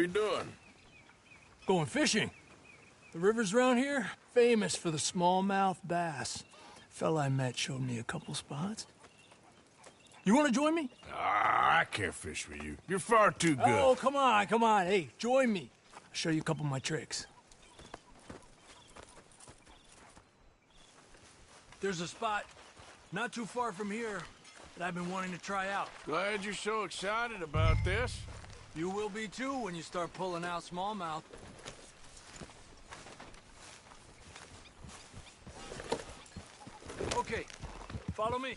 you doing? Going fishing. The rivers around here, famous for the smallmouth bass. Fella I met showed me a couple spots. You want to join me? I can't fish with you. You're far too good. Oh, come on, come on. Hey, join me. I'll show you a couple of my tricks. There's a spot not too far from here that I've been wanting to try out. Glad you're so excited about this. You will be too when you start pulling out smallmouth. Okay, follow me.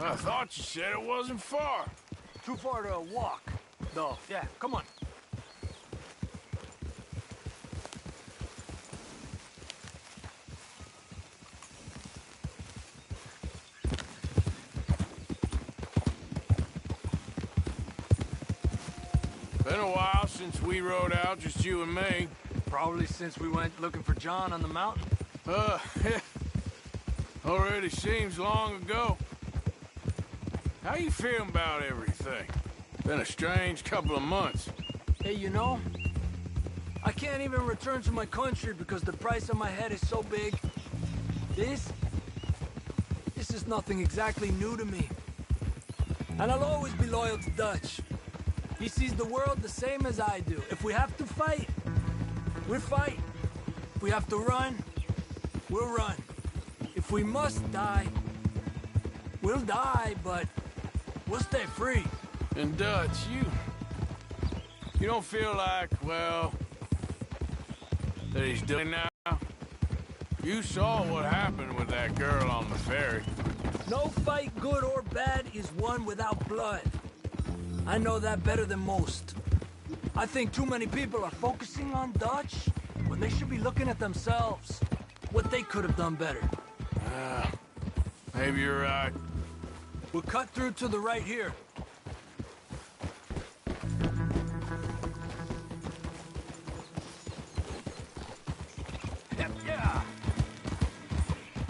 I thought you said it wasn't far. Too far to walk, though. Yeah, come on. Been a while since we rode out, just you and me. Probably since we went looking for John on the mountain. Already seems long ago. How you feeling about everything? Been a strange couple of months. Hey, you know, I can't even return to my country because the price on my head is so big. This is nothing exactly new to me. And I'll always be loyal to Dutch. He sees the world the same as I do. If we have to fight, we'll fight. If we have to run, we'll run. If we must die, we'll die, but we'll stay free. And Dutch, you don't feel like, well, that he's doing now? You saw what happened with that girl on the ferry. No fight, good or bad, is won without blood. I know that better than most. I think too many people are focusing on Dutch when they should be looking at themselves. What they could have done better. Maybe you're right. We'll cut through to the right here. Yeah.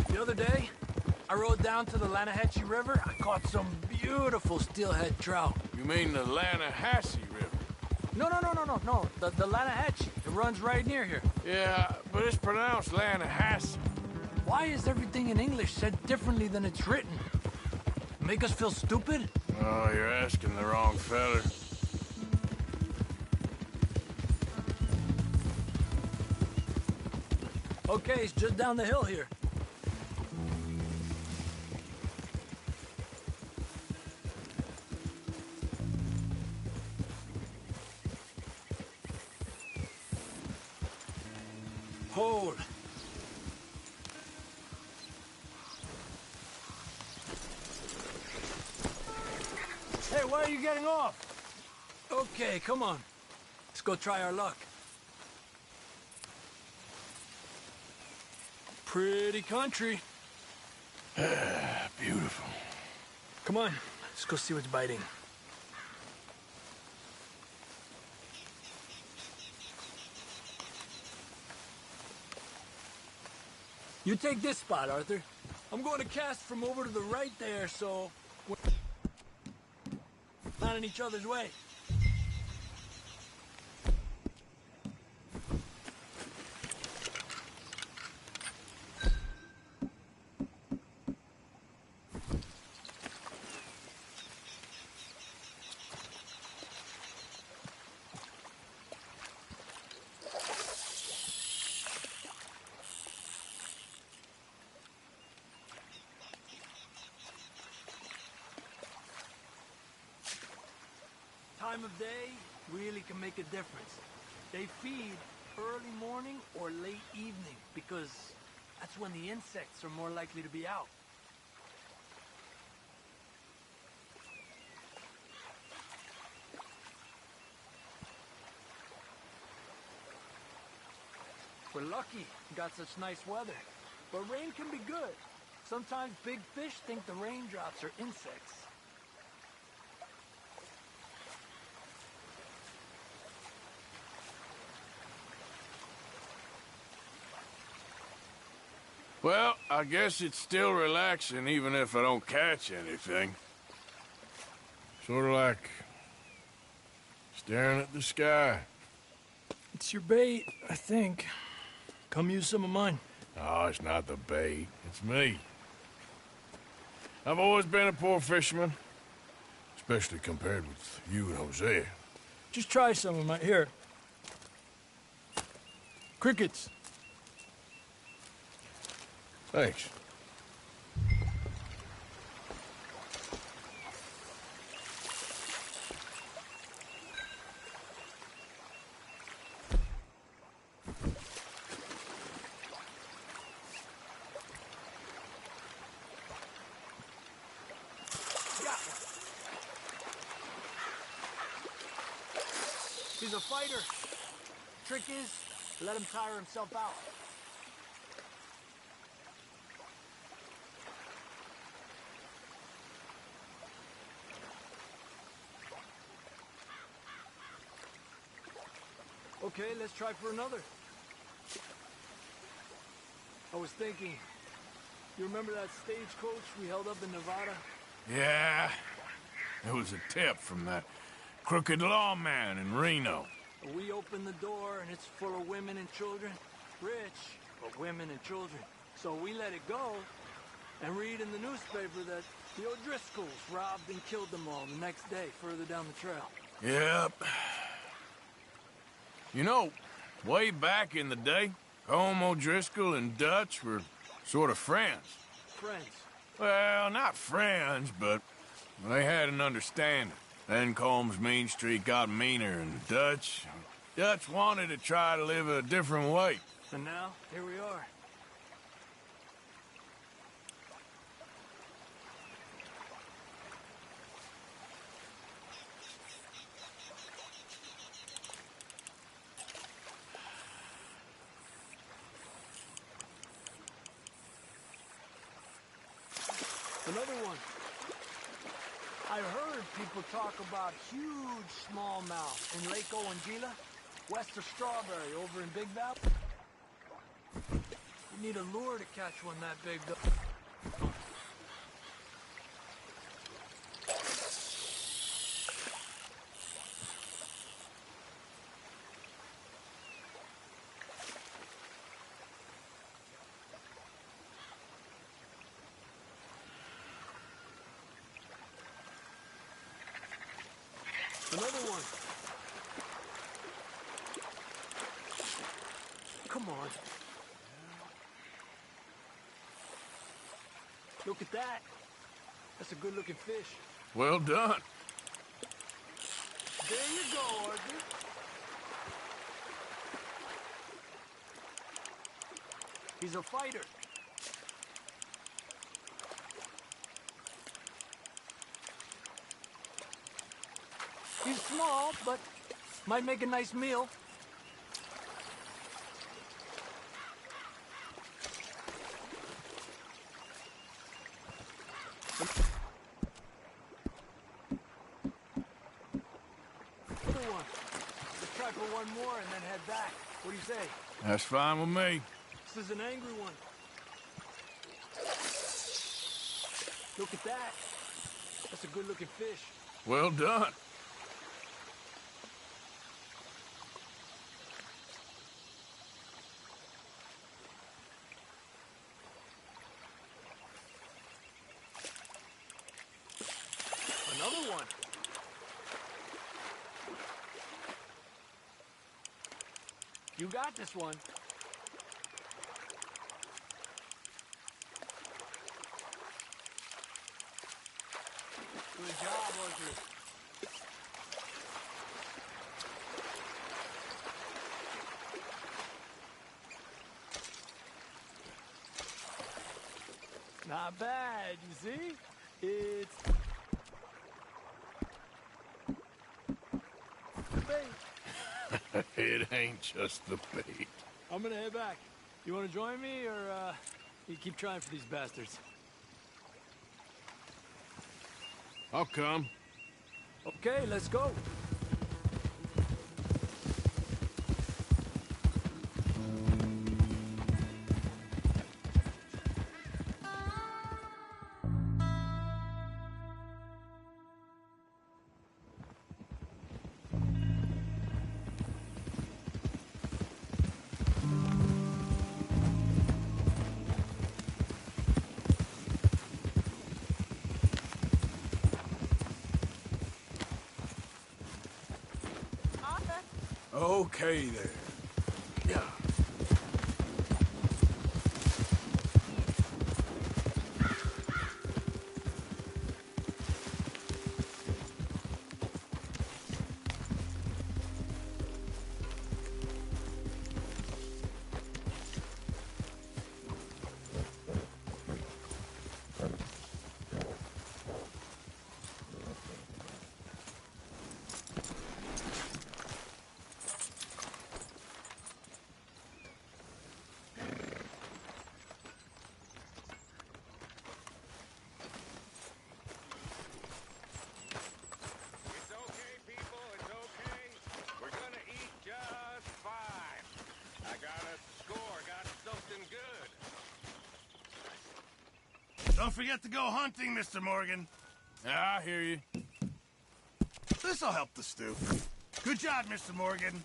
The other day, I rode down to the Lanahatchee River. I caught some beautiful steelhead trout. You mean the Lanahassee River? No. The Lanahatchee. It runs right near here. Yeah, but it's pronounced Lanahassee. Why is everything in English said differently than it's written? Make us feel stupid? Oh, you're asking the wrong fella. Okay, it's just down the hill here. Hold. Hey, why are you getting off? Okay, come on. Let's go try our luck. Pretty country. Beautiful. Come on, let's go see what's biting. You take this spot, Arthur. I'm going to cast from over to the right there, so we're not in each other's way. Time of day really can make a difference. They feed early morning or late evening because that's when the insects are more likely to be out. We're lucky we got such nice weather, but rain can be good. Sometimes big fish think the raindrops are insects. Well, I guess it's still relaxing even if I don't catch anything. Sort of like staring at the sky. It's your bait, I think. Come use some of mine. No, it's not the bait. It's me. I've always been a poor fisherman. Especially compared with you and Hosea. Just try some of mine. Here. Crickets. Thanks. He's a fighter. Trick is, let him tire himself out. Okay, let's try for another. I was thinking, you remember that stagecoach we held up in Nevada? Yeah. It was a tip from that crooked lawman in Reno. We open the door and it's full of women and children. Rich, but women and children. So we let it go and read in the newspaper that the O'Driscolls robbed and killed them all the next day further down the trail. Yep. You know, way back in the day, Colm O'Driscoll and Dutch were sort of friends. Friends. Well, not friends, but they had an understanding. Then Colm's mean streak got meaner, and Dutch wanted to try to live a different way. And now, here we are. Another one. I heard people talk about huge smallmouth in Lake Owanjila, west of Strawberry, over in Big Valley. You need a lure to catch one that big, though. Another one. Come on. Look at that. That's a good-looking fish. Well done. There you go, Arthur. He's a fighter. He's small, but might make a nice meal. Another one. Let's try for one more and then head back. What do you say? That's fine with me. This is an angry one. Look at that. That's a good-looking fish. Well done. Another one. You got this one. Good job, Arthur. Not bad, you see? It's the bait. It ain't just the bait. I'm gonna head back. You wanna join me, or you keep trying for these bastards? I'll come. Okay, let's go. Okay, there. Yeah. It's okay, people, it's okay. We're gonna eat just fine. I got a score, got something good. Don't forget to go hunting, Mr. Morgan. Yeah, I hear you. This'll help the stew. Good job, Mr. Morgan.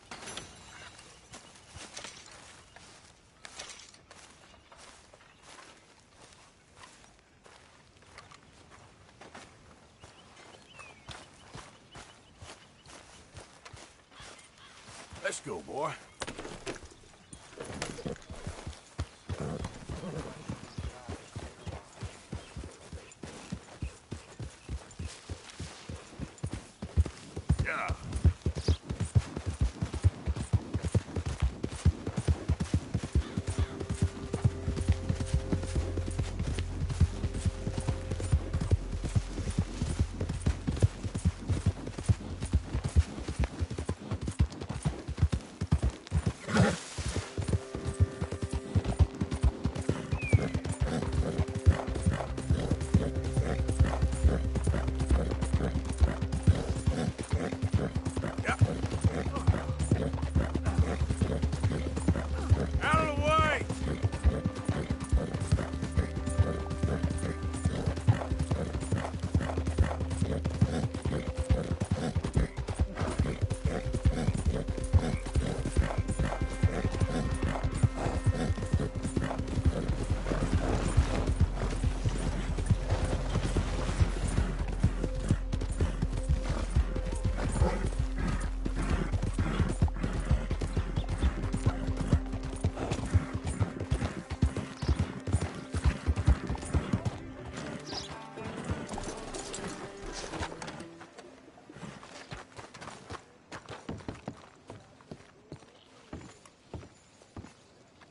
Let's go, boy. Yeah. Out of the way!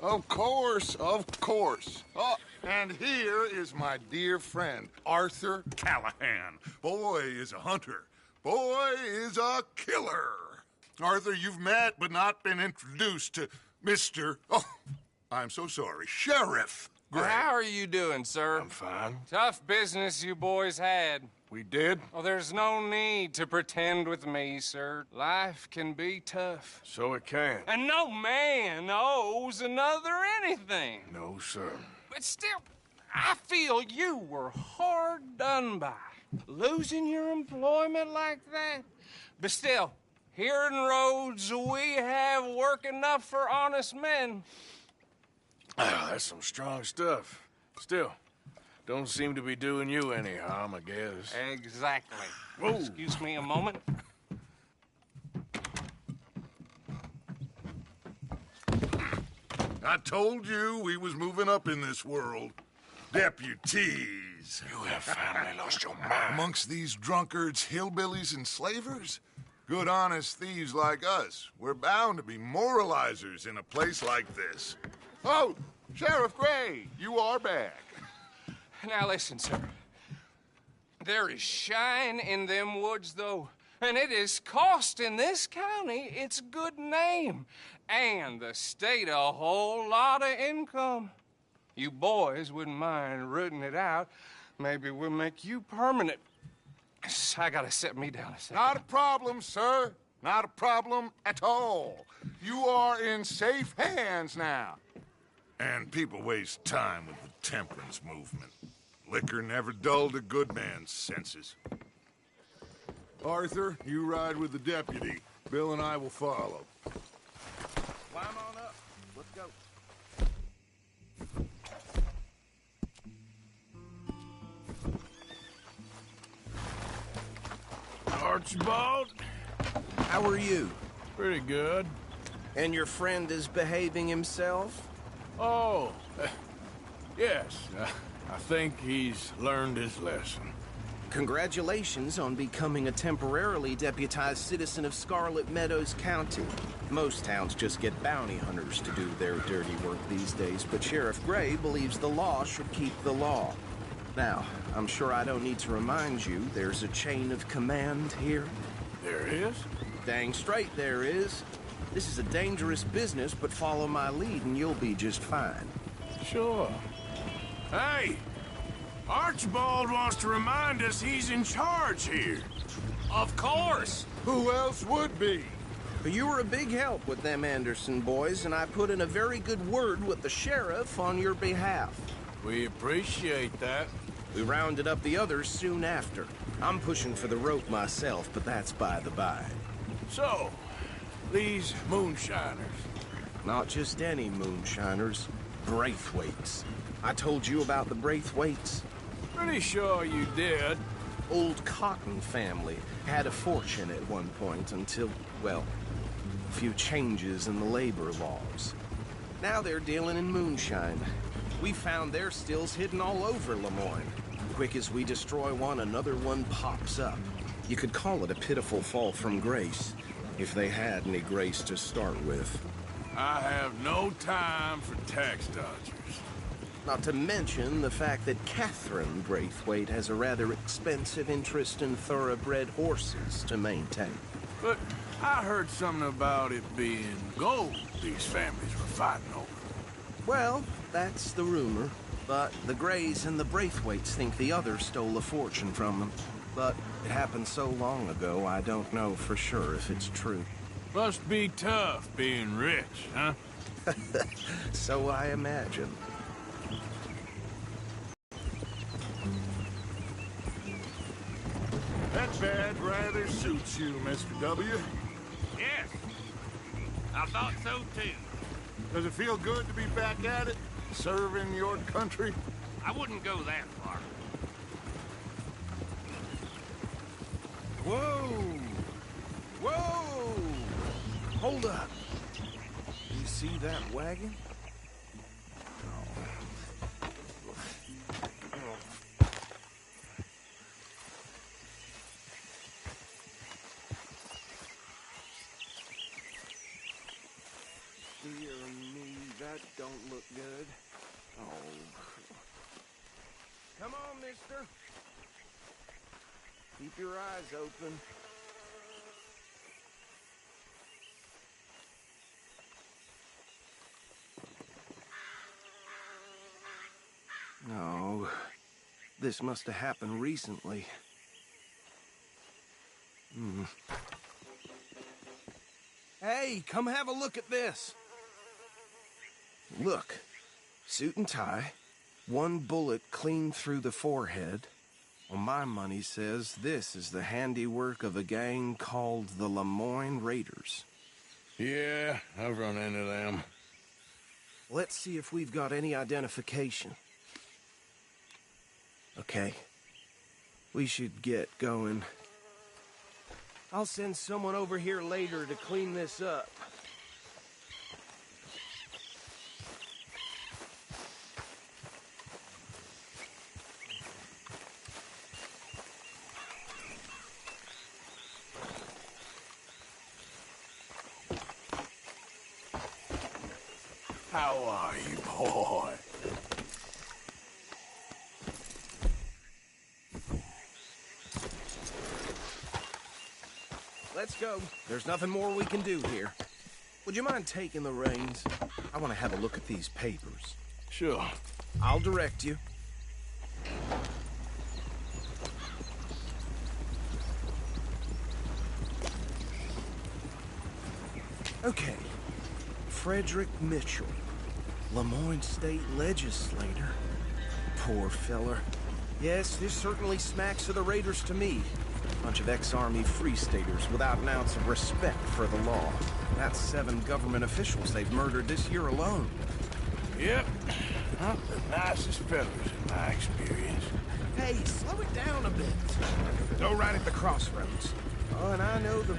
Of course, of course. Oh, and here is my dear friend, Arthur Callahan. Boy is a hunter. Boy is a killer. Arthur, you've met but not been introduced to Mr. Oh, I'm so sorry, Sheriff Gray. How are you doing, sir? I'm fine. Tough business you boys had. We did? Oh, there's no need to pretend with me, sir. Life can be tough. So it can. And no man owes another anything. No, sir. But still, I feel you were hard done by. Losing your employment like that. But still, here in Rhodes, we have work enough for honest men. Ah, that's some strong stuff. Still, don't seem to be doing you any harm, I guess. Exactly. Whoa. Excuse me a moment. I told you we was moving up in this world. Deputies. You have finally lost your mind. Amongst these drunkards, hillbillies, and slavers? Good honest thieves like us. We're bound to be moralizers in a place like this. Oh, Sheriff Gray, you are back. Now listen, sir. There is shine in them woods, though, and it is costing this county its good name and the state a whole lot of income. You boys wouldn't mind rooting it out. Maybe we'll make you permanent. I gotta set me down a second. Not a problem, sir. Not a problem at all. You are in safe hands now. And people waste time with the temperance movement. Liquor never dulled a good man's senses. Arthur, you ride with the deputy. Bill and I will follow. Climb on up. Let's go. Archibald? How are you? Pretty good. And your friend is behaving himself? Oh, yes. I think he's learned his lesson. Congratulations on becoming a temporarily deputized citizen of Scarlet Meadows County. Most towns just get bounty hunters to do their dirty work these days, but Sheriff Gray believes the law should keep the law. Now, I'm sure I don't need to remind you there's a chain of command here. There is? Dang straight there is. This is a dangerous business, but follow my lead and you'll be just fine. Sure. Hey! Archibald wants to remind us he's in charge here. Of course! Who else would be? But you were a big help with them Anderson boys, and I put in a very good word with the sheriff on your behalf. We appreciate that. We rounded up the others soon after. I'm pushing for the rope myself, but that's by the by. So, these moonshiners. Not just any moonshiners, Braithwaites. I told you about the Braithwaites? Pretty sure you did. Old Cotton family had a fortune at one point until, well, a few changes in the labor laws. Now they're dealing in moonshine. We found their stills hidden all over Lemoyne. Quick as we destroy one, another one pops up. You could call it a pitiful fall from grace, if they had any grace to start with. I have no time for tax dodgers. Not to mention the fact that Catherine Braithwaite has a rather expensive interest in thoroughbred horses to maintain. But I heard something about it being gold these families were fighting over. Well, that's the rumor. But the Greys and the Braithwaites think the others stole a fortune from them. But it happened so long ago, I don't know for sure if it's true. Must be tough being rich, huh? So I imagine. That bad rather suits you, Mr. W. Yes. I thought so too. Does it feel good to be back at it, serving your country? I wouldn't go that far. Whoa! Whoa! Hold up. You see that wagon? Dear me, that don't look good. Oh. Come on, mister. Keep your eyes open. No. This must have happened recently. Hey, come have a look at this. Look. Suit and tie. One bullet clean through the forehead. Well, my money says this is the handiwork of a gang called the Lemoyne Raiders. Yeah, I've run into them. Let's see if we've got any identification. Okay. We should get going. I'll send someone over here later to clean this up. How are you, boy? Let's go. There's nothing more we can do here. Would you mind taking the reins? I want to have a look at these papers. Sure. I'll direct you. Okay. Frederick Mitchell, Lemoyne State Legislator. Poor feller. Yes, this certainly smacks of the Raiders to me. Bunch of ex-Army Free Staters without an ounce of respect for the law. That's 7 government officials they've murdered this year alone. Yep. Not the nicest fellas in my experience. Hey, slow it down a bit. Go right at the crossroads. Oh, and I know the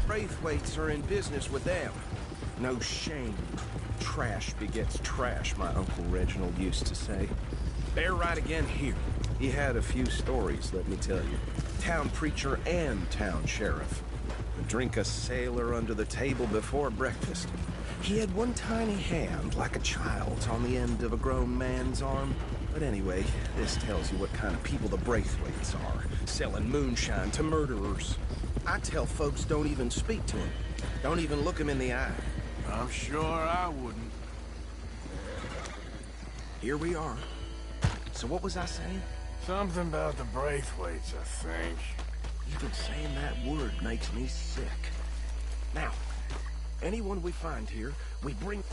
Braithwaites are in business with them. No shame. Trash begets trash, my Uncle Reginald used to say. Bear right again here. He had a few stories, let me tell you. Town preacher and town sheriff. Would drink a sailor under the table before breakfast. He had one tiny hand, like a child's, on the end of a grown man's arm. But anyway, this tells you what kind of people the Braithwaites are, selling moonshine to murderers. I tell folks don't even speak to him. Don't even look him in the eye. I'm sure I wouldn't. Here we are. So what was I saying? Something about the Braithwaites, I think. Even saying that word makes me sick. Now, anyone we find here, we bring...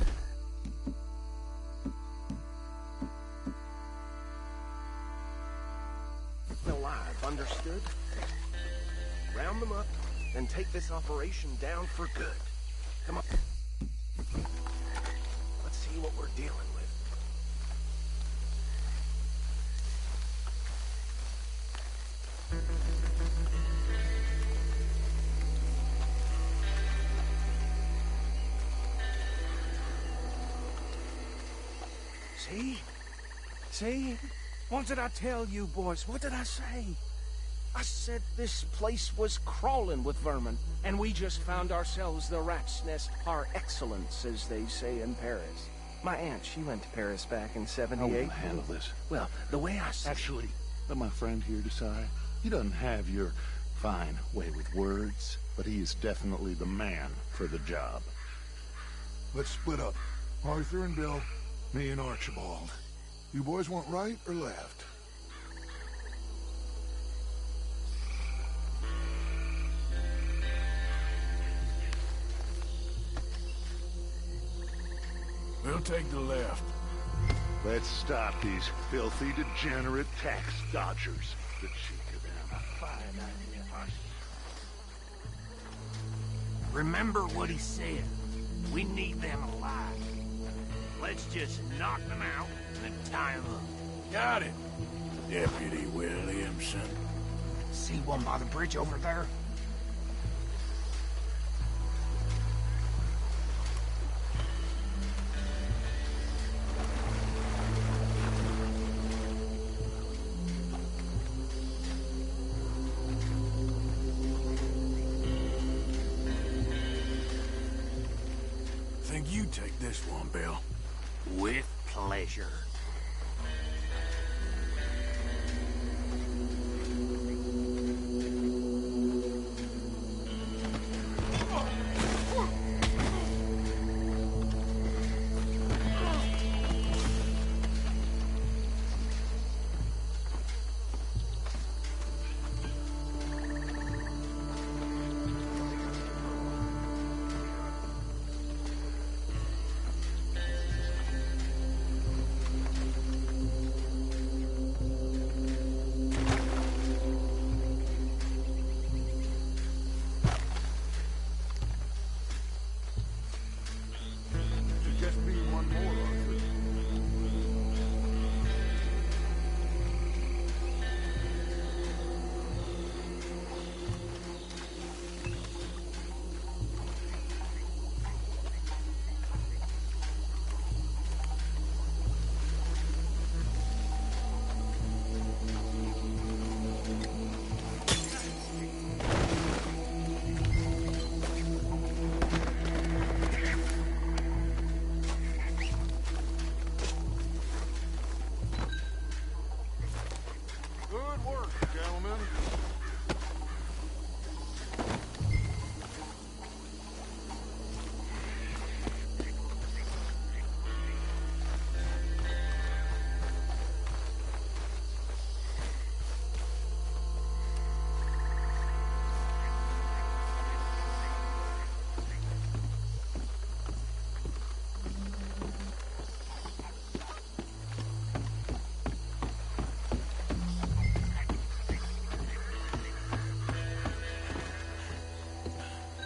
alive, understood? Round them up, and take this operation down for good. Come on. Let's see what we're dealing with. See? See? What did I tell you, boys? What did I say? I said this place was crawling with vermin, and we just found ourselves the rat's nest par excellence, as they say in Paris. My aunt, she went to Paris back in '78. I will handle this. Well, the way I see Actually, let my friend here decide. He doesn't have your fine way with words, but he is definitely the man for the job. Let's split up. Arthur and Bill, me and Archibald. You boys want right or left? We'll take the left. Let's stop these filthy, degenerate tax dodgers. The cheek of them. A fine idea. Remember what he said. We need them alive. Let's just knock them out and tie them up. Got it, Deputy Williamson. See one by the bridge over there? Think you take this one, Bill. With pleasure. Just be one more, Arthur. Good work, gentlemen.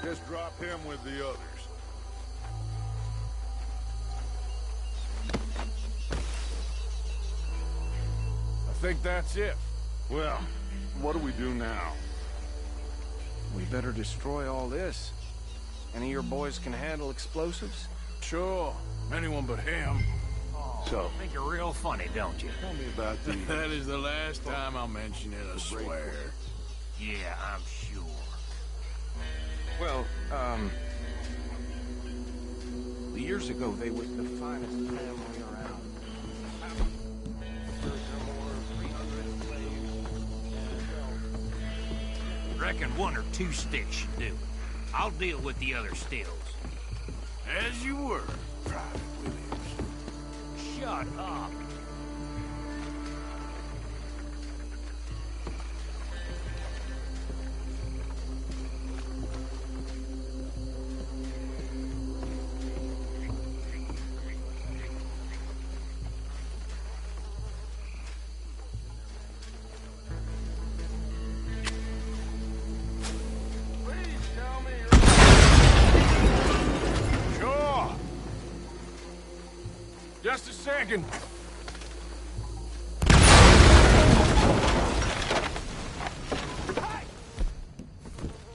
Just drop him with the others. I think that's it. Well, what do we do now? We better destroy all this. Any of your boys can handle explosives? Sure. Anyone but him. So, Think you're real funny, don't you? tell me about the... That is the last time I'll mention it, I swear. Yeah, I'm sure. Well, years ago, they was the finest family around. Reckon one or two sticks should do it. I'll deal with the other stills. As you were, Private Williams. Shut up. Sure. Just a second.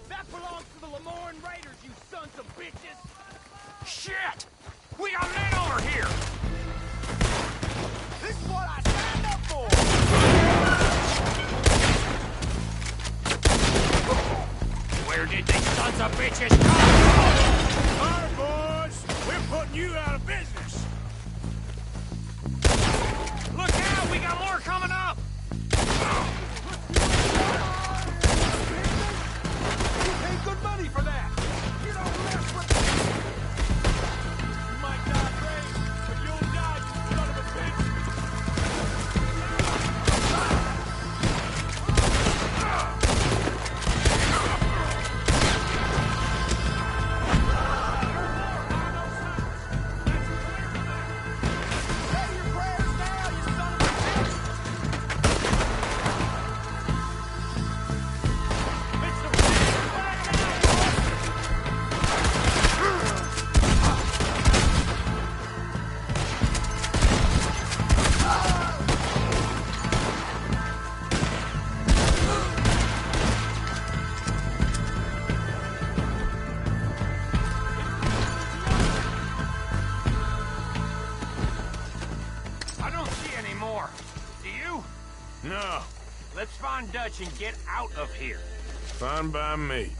That belongs to the Lemoyne Raiders, you sons of bitches! Shit! We got men over here! This is what I signed up for! Where did these sons of bitches come from? All right, boys. We're putting you out of business. Look out! We got more coming up! You paid good money for that! You don't mess with... You might die brave, but you'll die, you son of a bitch! Say your prayers now, you son of a bitch! It's the right now, boys! I don't see any more. Do you? No. Let's find Dutch and get out of here. Fine by me.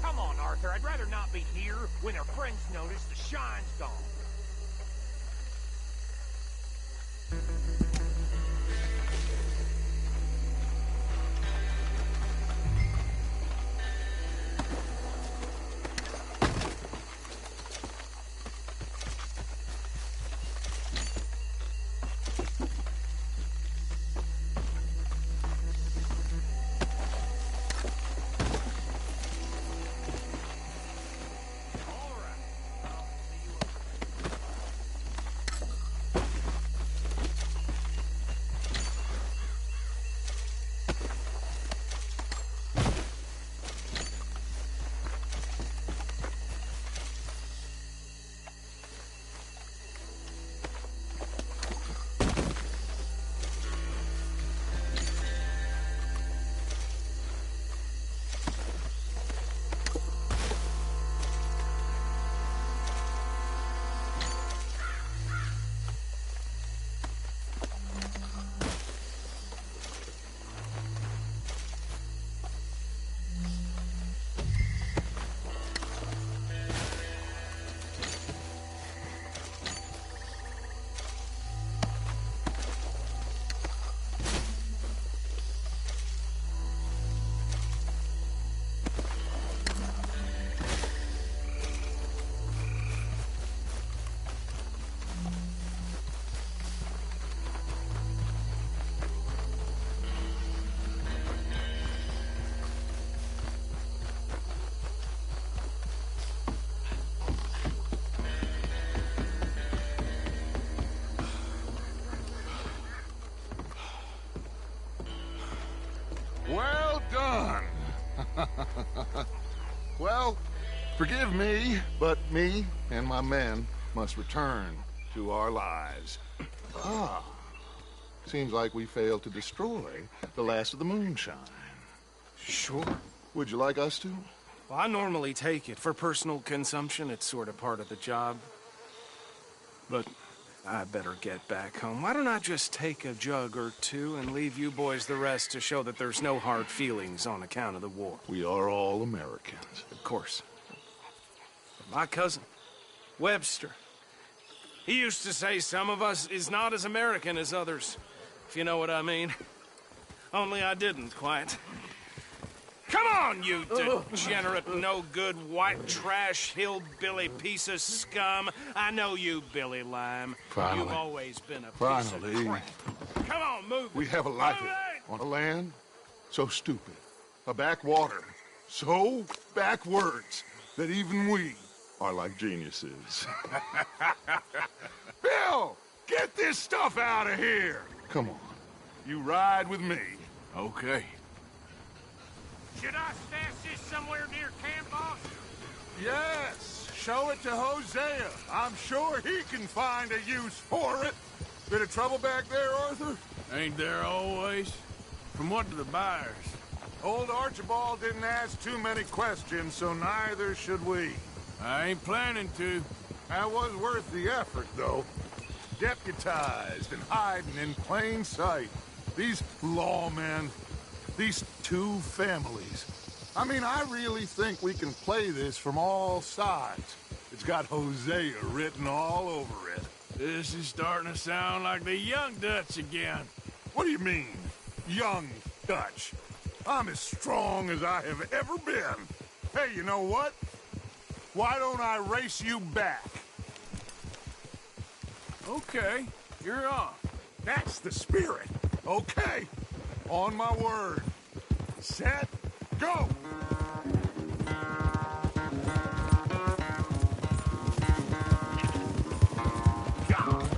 Come on, Arthur. I'd rather not be here when our friends notice the shine's gone. All right. I'll see you Well done. Well, forgive me, but me and my men must return to our lives. Seems like we failed to destroy the last of the moonshine. Sure. Would you like us to? Well, I normally take it. For personal consumption, it's sort of part of the job. But I better get back home. Why don't I just take a jug or two and leave you boys the rest to show that there's no hard feelings on account of the war? We are all Americans. Of course. But my cousin, Webster, he used to say some of us is not as American as others, if you know what I mean. Only I didn't quite. Come on, you degenerate, no-good, white trash, hillbilly piece of scum. I know you, Billy Lime. Finally. You've always been a piece Finally. of crap. Come on, move it. We have a life Move it! on a land so stupid, a backwater so backwards that even we are like geniuses. Bill, get this stuff out of here! Come on. You ride with me. Okay. Should I stash this somewhere near camp, boss? Yes, show it to Hosea. I'm sure he can find a use for it. Bit of trouble back there, Arthur? Ain't there always? From what to the buyers? Old Archibald didn't ask too many questions, so neither should we. I ain't planning to. That was worth the effort, though. Deputized and hiding in plain sight. These lawmen, these two families. I mean, I really think we can play this from all sides. It's got Hosea written all over it. This is starting to sound like the Young Dutch again. What do you mean, young Dutch? I'm as strong as I have ever been. Hey, you know what? Why don't I race you back? Okay, you're on. That's the spirit. Okay, on my word. Set, go! God.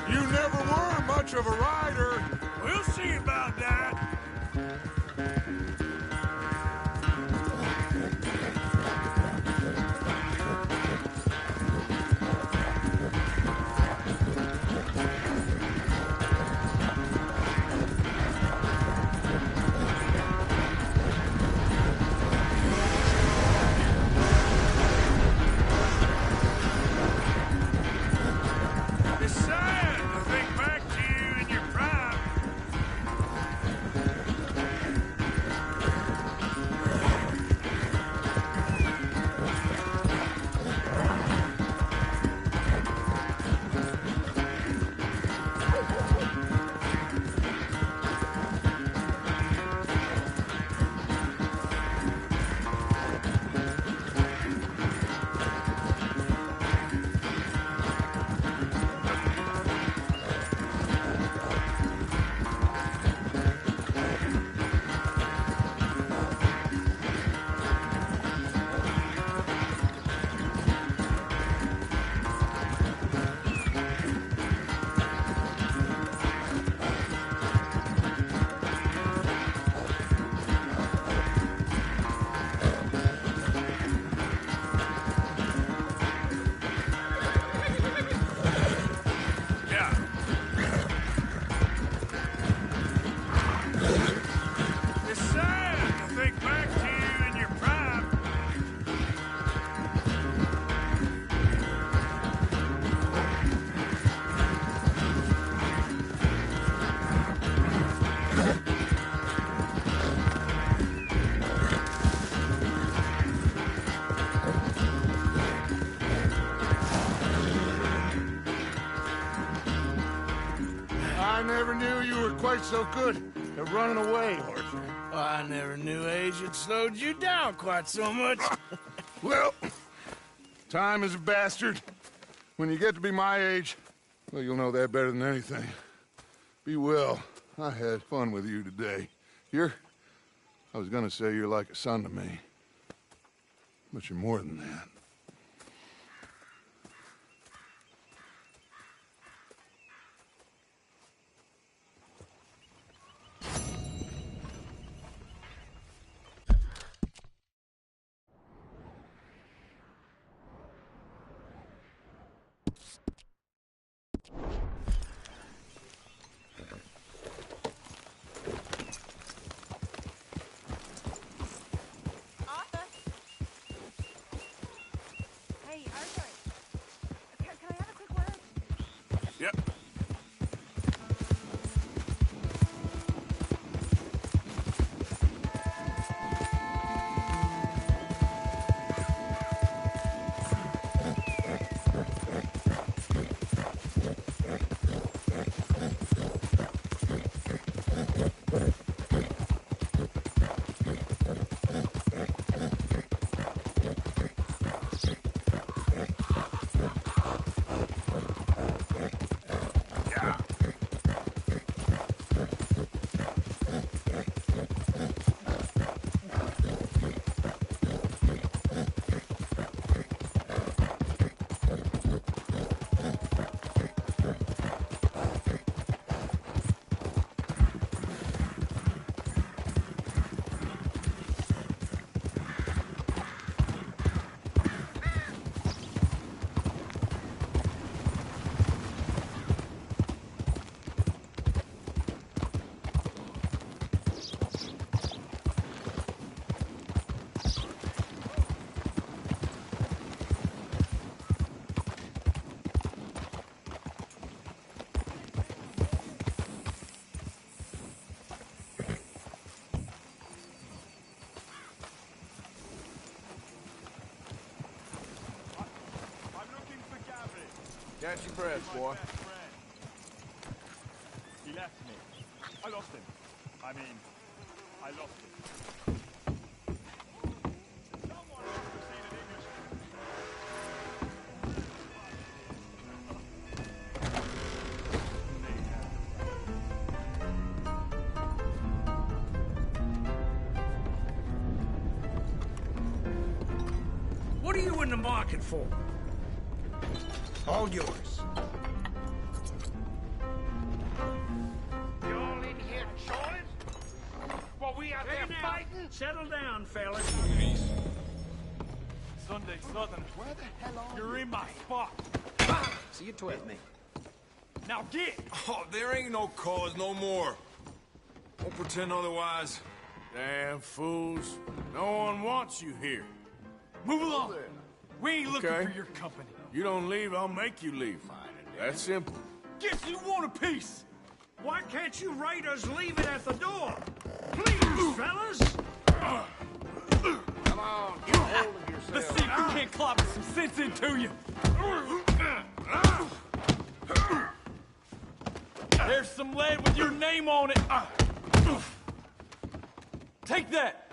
You never were much of a rider. We'll see about that. It's sad to think back to you in your prime. Yeah. It's sad to think back to you in your prime. I never knew you were quite so good at running away, Arthur. I never knew age had slowed you down quite so much. Well, time is a bastard. When you get to be my age, well, you'll know that better than anything. Be well. I had fun with you today. I was gonna say you're like a son to me. But you're more than that. Arthur? Hey, Arthur. Can I have a quick word? Yep. I'm looking for Gavin. Catch your breath, boy. Best friend. He left me. I lost him. I mean, I lost him. Someone must have seen an Englishman. What are you in the market for? All yours. You all in here chawing? While we out there fighting? Settle down, fellas. Sunday Southern. Where the hell are you? You're in my spot. See you twit me. Now get! Oh, there ain't no cause no more. Won't pretend otherwise. Damn fools. No one wants you here. Move along. We ain't looking Okay. for your company. You don't leave, I'll make you leave. That's simple. Guess you want a piece. Why can't you raiders leave it at the door? Please, fellas! Come on, get a hold of yourself. Let's see if we can't clobber some sense into you. There's some lead with your name on it. Take that.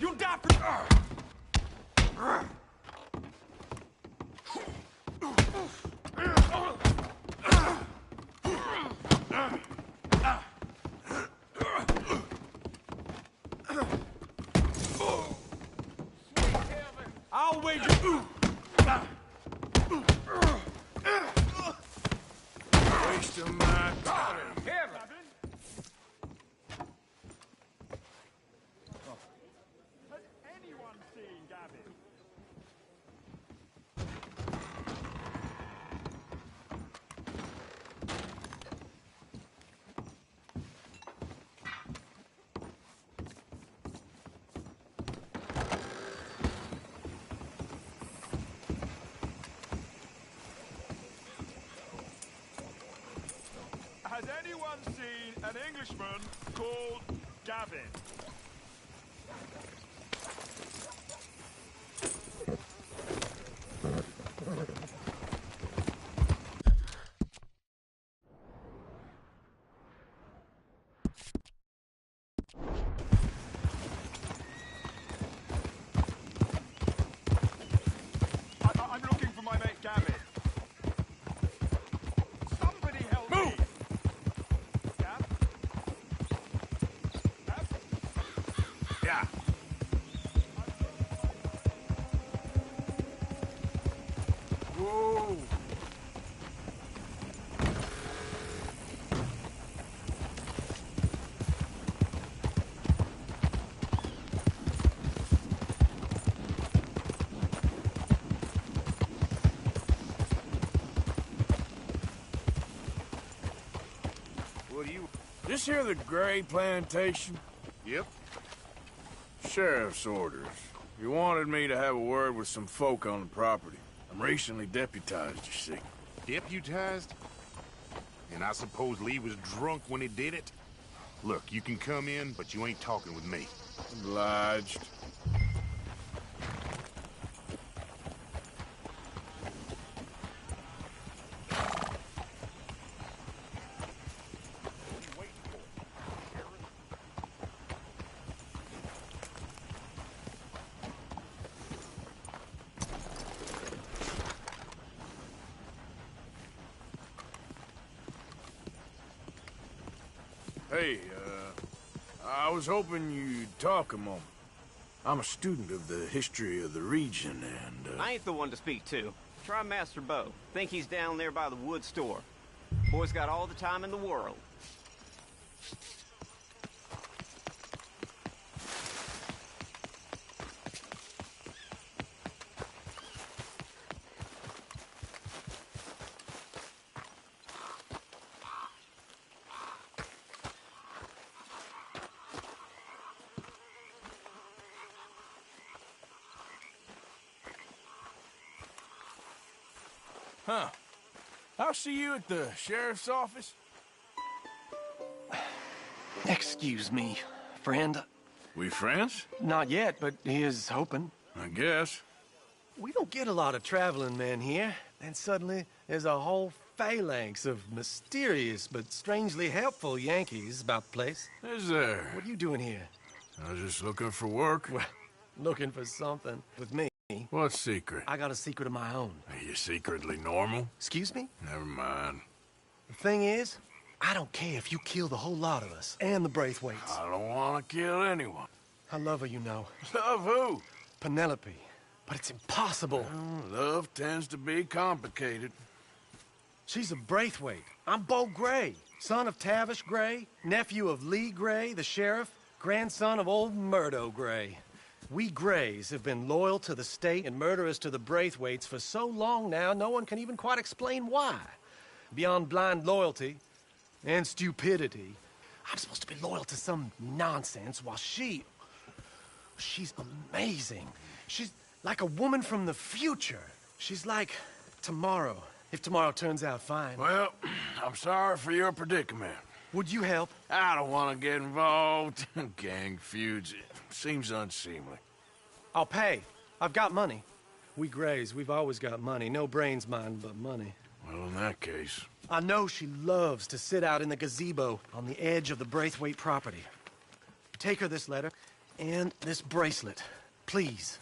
You'll die for... I'll wager... Wasting my time. Has anyone seen Gavin? Has anyone seen an Englishman called Gavin? I'm looking for my mate Gavin. Somebody help me! Gav? Gav? Yeah. Whoa. this here the Gray plantation? Yep. Sheriff's orders. You wanted me to have a word with some folk on the property. I'm recently deputized, you see. Deputized? And I suppose Lee was drunk when he did it? Look, you can come in, but you ain't talking with me. Obliged. Hey, I was hoping you'd talk a moment. I'm a student of the history of the region, and, I ain't the one to speak to. Try Master Bo. Think he's down there by the wood store. Boy's got all the time in the world. Huh. I'll see you at the sheriff's office. Excuse me, friend. We friends? Not yet, but he is hoping. I guess. We don't get a lot of traveling men here. Then suddenly, there's a whole phalanx of mysterious but strangely helpful Yankees about the place. Is there? What are you doing here? I was just looking for work. Well, looking for something with me. What secret? I got a secret of my own. Are you secretly normal? Excuse me? Never mind. The thing is, I don't care if you kill the whole lot of us and the Braithwaites. I don't want to kill anyone. I love her, you know. Love who? Penelope. But it's impossible. Well, love tends to be complicated. She's a Braithwaite. I'm Bo Gray, son of Tavish Gray, nephew of Lee Gray, the sheriff, grandson of old Murdo Gray. We Grays have been loyal to the state and murderous to the Braithwaites for so long now, no one can even quite explain why. Beyond blind loyalty and stupidity, I'm supposed to be loyal to some nonsense while she's amazing. She's like a woman from the future. She's like tomorrow, if tomorrow turns out fine. Well, I'm sorry for your predicament. Would you help? I don't want to get involved. Gang feuds. It seems unseemly. I'll pay. I've got money. We Grays, we've always got money. No brains, mind, but money. Well, in that case... I know she loves to sit out in the gazebo on the edge of the Braithwaite property. Take her this letter and this bracelet, please.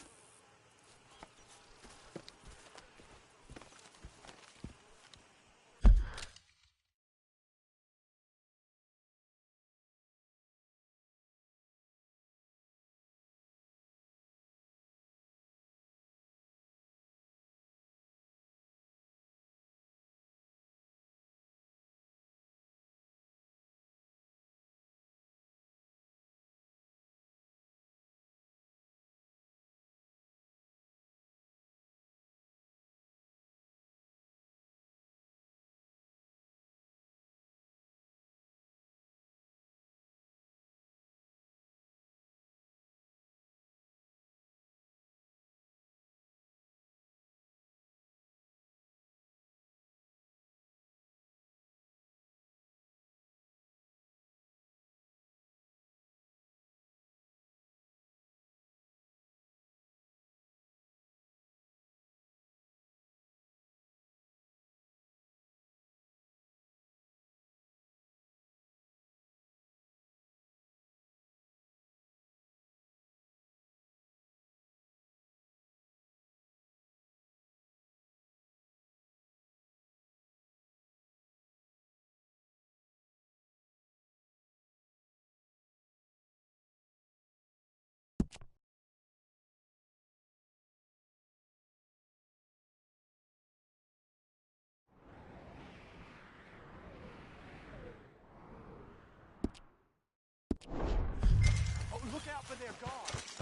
Oh, look out for their guards.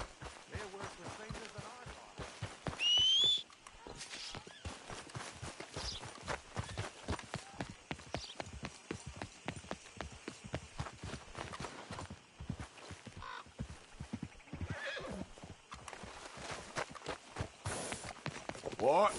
They're worse with fingers than I thought. What?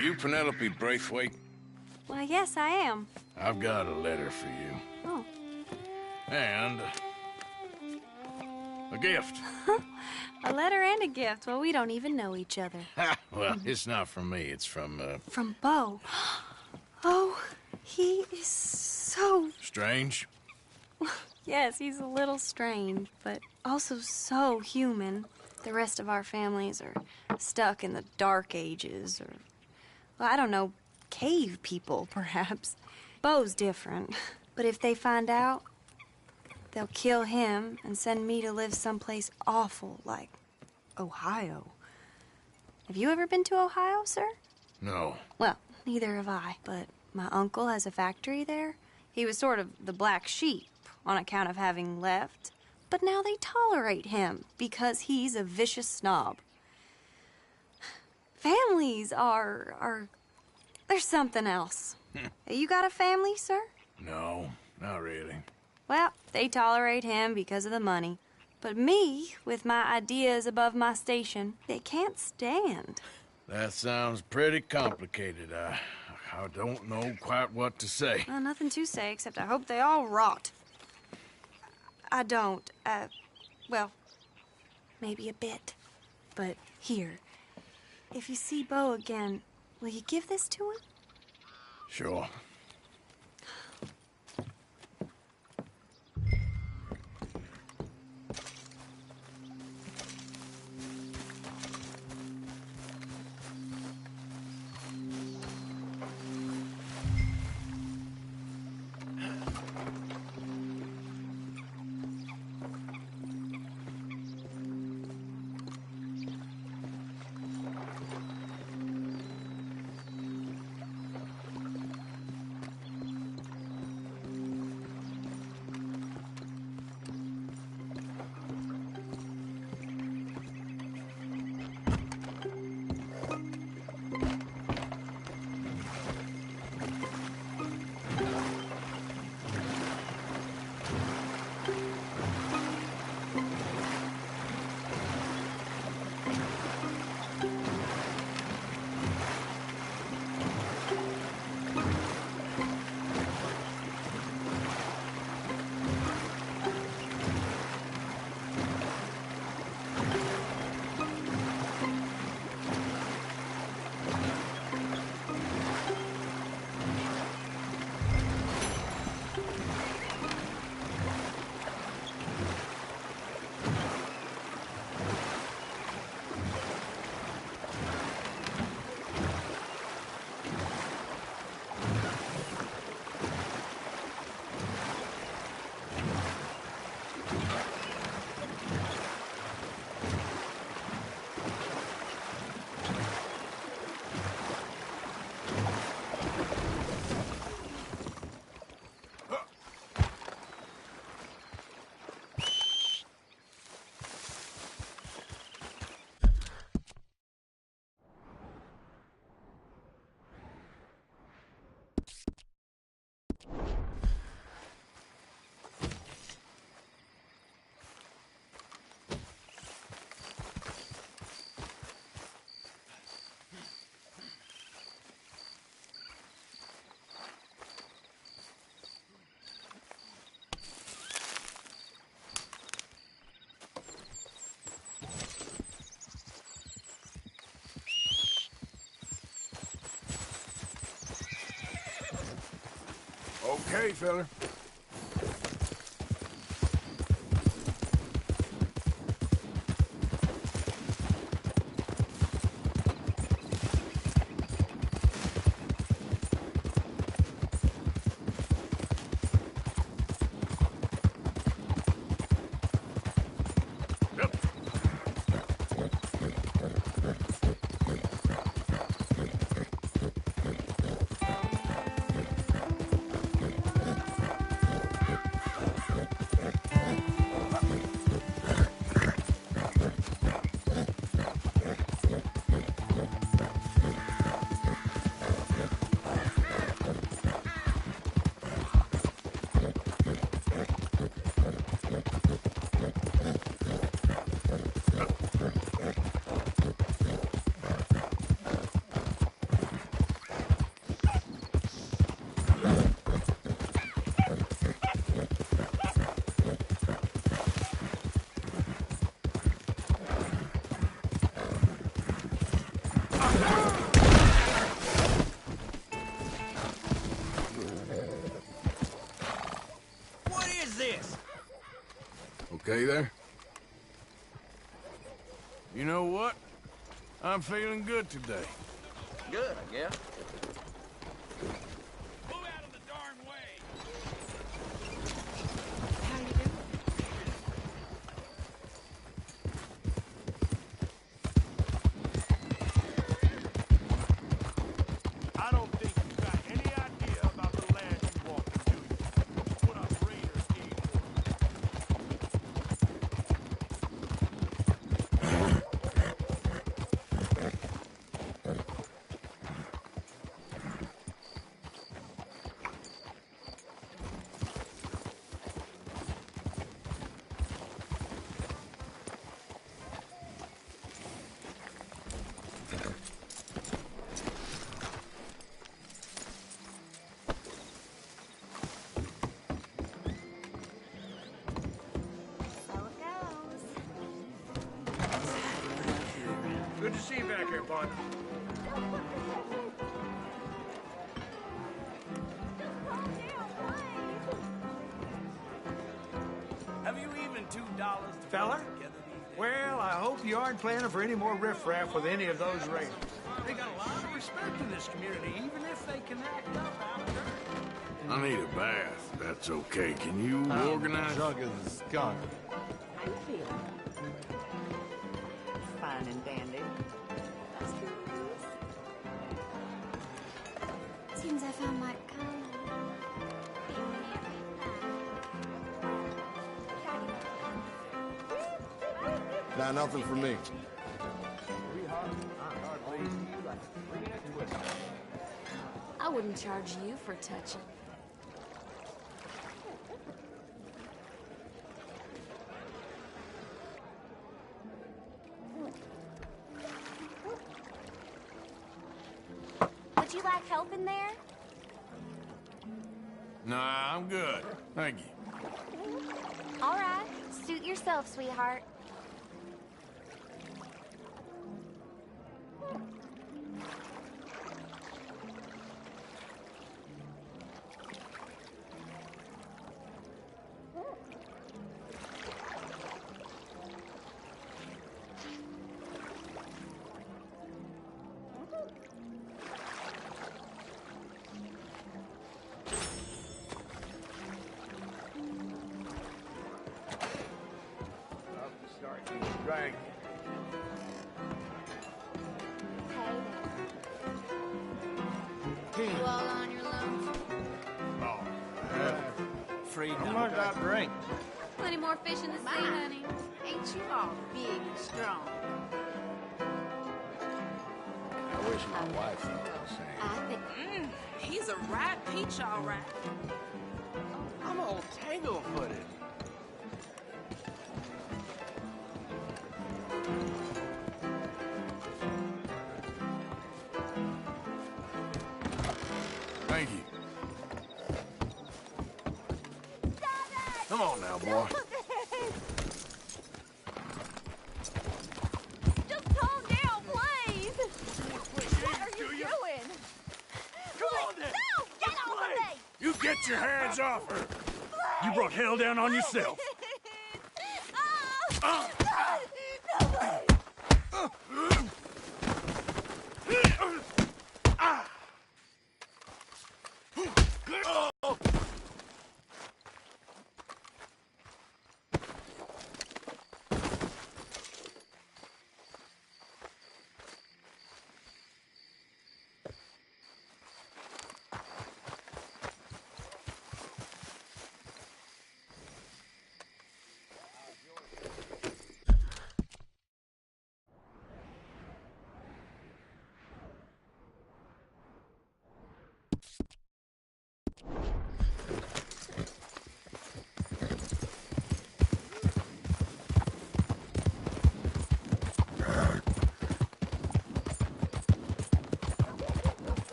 Are you Penelope Braithwaite? Why, yes, I am. I've got a letter for you. Oh. And a gift. A letter and a gift. Well, we don't even know each other. Well, it's not from me. It's from, From Beau. Oh, he is so... Strange? Yes, he's a little strange, but also so human. The rest of our families are stuck in the Dark Ages, or, well, I don't know, cave people, perhaps. Beau's different. But if they find out, they'll kill him and send me to live someplace awful like Ohio. Have you ever been to Ohio, sir? No. Well, neither have I, but my uncle has a factory there. He was sort of the black sheep on account of having left, but now they tolerate him because he's a vicious snob. Families are there's something else. You got a family, sir? No, not really. Well, they tolerate him because of the money. But me, with my ideas above my station, they can't stand. That sounds pretty complicated. I don't know quite what to say. Well, nothing to say, except I hope they all rot. I don't. Well, maybe a bit. But here, if you see Bo again, will you give this to him? Sure. Okay, fella. Okay there? You know what? I'm feeling good today. Good, I guess. I don't think you got any idea about the land you walk into. What us raiders aim partner. Have you even $2 to Fella? put together these days? Well, I hope you aren't planning for any more riffraff with any of those raiders. They got a lot of respect in this community, even if they can act up out of turn. I need a bath. That's okay. Can you organize? Drunk as a skunk. How you feeling? Fine and dandy. Seems I found my kind. Not nothing for me. I wouldn't charge you for touching. Would you like help in there? Nah, I'm good. Thank you. All right. Suit yourself, sweetheart. Drag. You all on your lonesome? Afraid How much I drink? Plenty more fish in the sea, honey. Ain't you all big and strong? I wish my wife felt the same. I think. He's a right peach, all right. I'm all tangle-footed. Thank you. Come on now, boy. Just calm down, please. What are you doing? Come on then. No, get off of me. You get your hands off her. You brought hell down on yourself.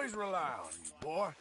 always rely on you, boy.